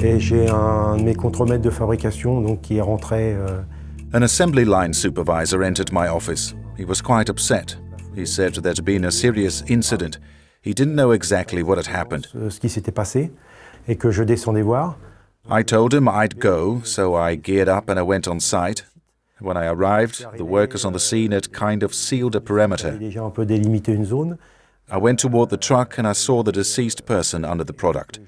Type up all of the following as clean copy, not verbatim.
Et j'ai un de mes contremaîtres de fabrication donc, qui est rentré. An assembly line supervisor entered my office. He was quite upset. He said there'd been a serious incident. He didn't know exactly what had happened. Ce qui s'était passé et que je descendais voir. I told him I'd go, so I geared up and I went on site. When I arrived, the workers on the scene had kind of sealed a perimeter. Déjà un peu délimité une zone. I went toward the truck and I saw the deceased person under the product.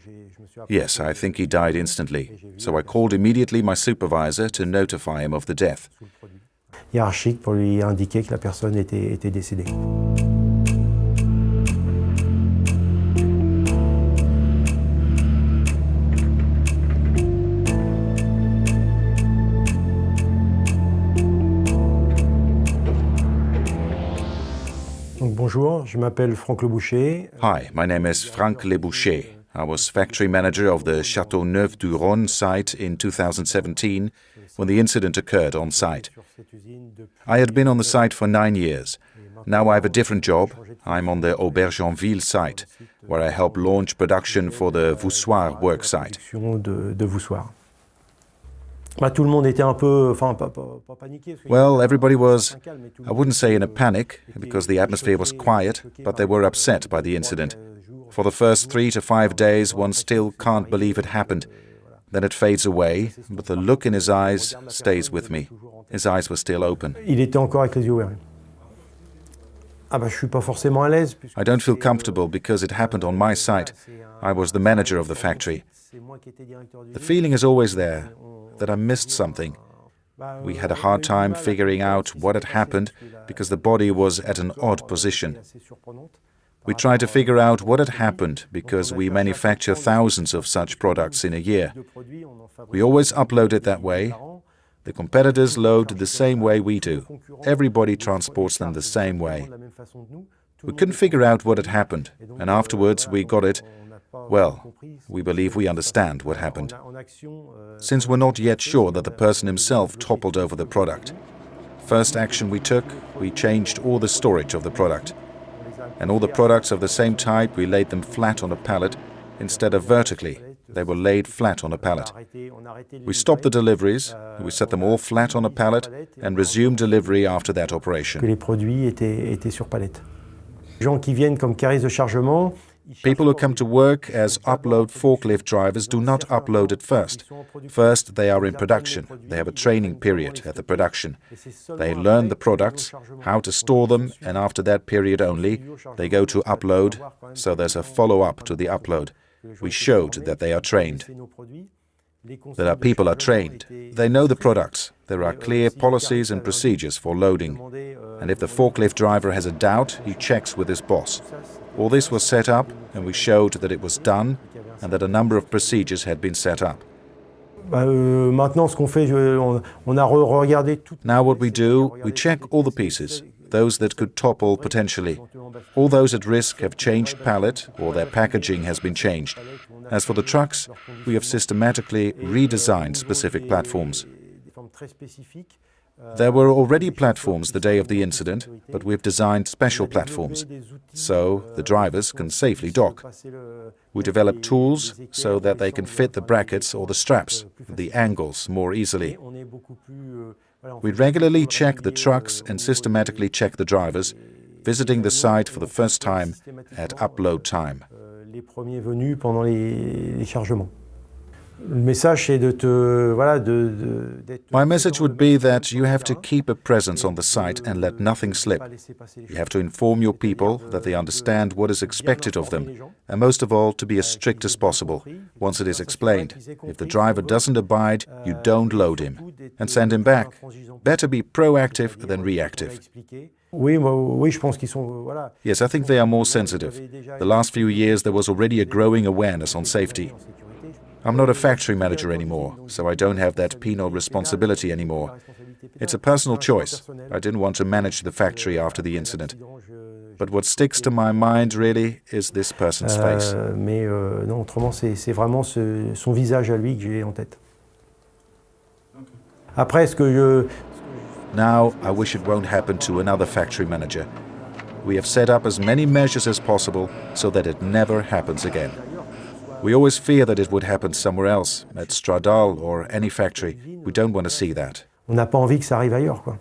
Yes, I think he died instantly, so I called immediately my supervisor to notify him of the death. Hiérarchique pour lui indiquer que la personne était décédée. Donc, bonjour, je m'appelle Franck Leboucher. Hi, my name is Franck Leboucher. I was factory manager of the Châteauneuf-du-Rhône site in 2017 when the incident occurred on site. I had been on the site for 9 years. Now I have a different job. I'm on the Aubergenville site, where I help launch production for the Voussoir work site. De Voussoir. Tout le monde était un peu, pas paniqué. Well, everybody was, I wouldn't say in a panic, because the atmosphere was quiet, but they were upset by the incident. For the first 3 to 5 days, one still can't believe it happened. Then it fades away, but the look in his eyes stays with me. His eyes were still open. Il était encore avec les yeux ouverts. Je suis pas forcément à l'aise. I don't feel comfortable because it happened on my site. I was the manager of the factory. The feeling is always there, that I missed something. We had a hard time figuring out what had happened because the body was at an odd position. We tried to figure out what had happened because we manufacture thousands of such products in a year. We always upload it that way. The competitors load the same way we do. Everybody transports them the same way. We couldn't figure out what had happened, and afterwards we got it. Well, we believe we understand what happened. Since we're not yet sure that the person himself toppled over the product. First action we took, we changed all the storage of the product. And all the products of the same type, we laid them flat on a pallet instead of vertically. They were laid flat on a pallet. We stopped the deliveries, we set them all flat on a pallet and resumed delivery after that operation. Que les produits étaient sur palette. Les gens qui viennent comme caristes de chargement. People who come to work as upload forklift drivers do not upload at first. First, they are in production. They have a training period at the production. They learn the products, how to store them, and after that period only, they go to upload, so there's a follow-up to the upload. We showed that they are trained. That our people are trained. They know the products. There are clear policies and procedures for loading. And if the forklift driver has a doubt, he checks with his boss. All this was set up, and we showed that it was done, and that a number of procedures had been set up. Maintenant, ce qu'on fait, on a regardé tout. Now what we do, we check all the pieces, those that could topple potentially. All those at risk have changed pallet, or their packaging has been changed. As for the trucks, we have systematically redesigned specific platforms. There were already platforms the day of the incident, but we've designed special platforms, so the drivers can safely dock. We developed tools so that they can fit the brackets or the straps, the angles, more easily. We regularly check the trucks and systematically check the drivers, visiting the site for the first time at upload time. Les premiers venus pendant les chargements. Le message c'est d'être. My message would be that you have to keep a presence on the site and let nothing slip. You have to inform your people that they understand what is expected of them, and most of all, to be as strict as possible. Once it is explained, if the driver doesn't abide, you don't load him and send him back. Better be proactive than reactive. Oui, je pense qu'ils sont, voilà. Yes, I think they are more sensitive. The last few years there was already a growing awareness on safety. I'm not a factory manager anymore, so I don't have that penal responsibility anymore. It's a personal choice. I didn't want to manage the factory after the incident. But what sticks to my mind really is this person's face. Mais non, autrement, c'est vraiment son visage à lui que j'ai en tête. Après, Now, I wish it won't happen to another factory manager. We have set up as many measures as possible so that it never happens again. We always fear that it would happen somewhere else, at Stradal or any factory. We don't want to see that. On n'a pas envie que ça arrive ailleurs, quoi.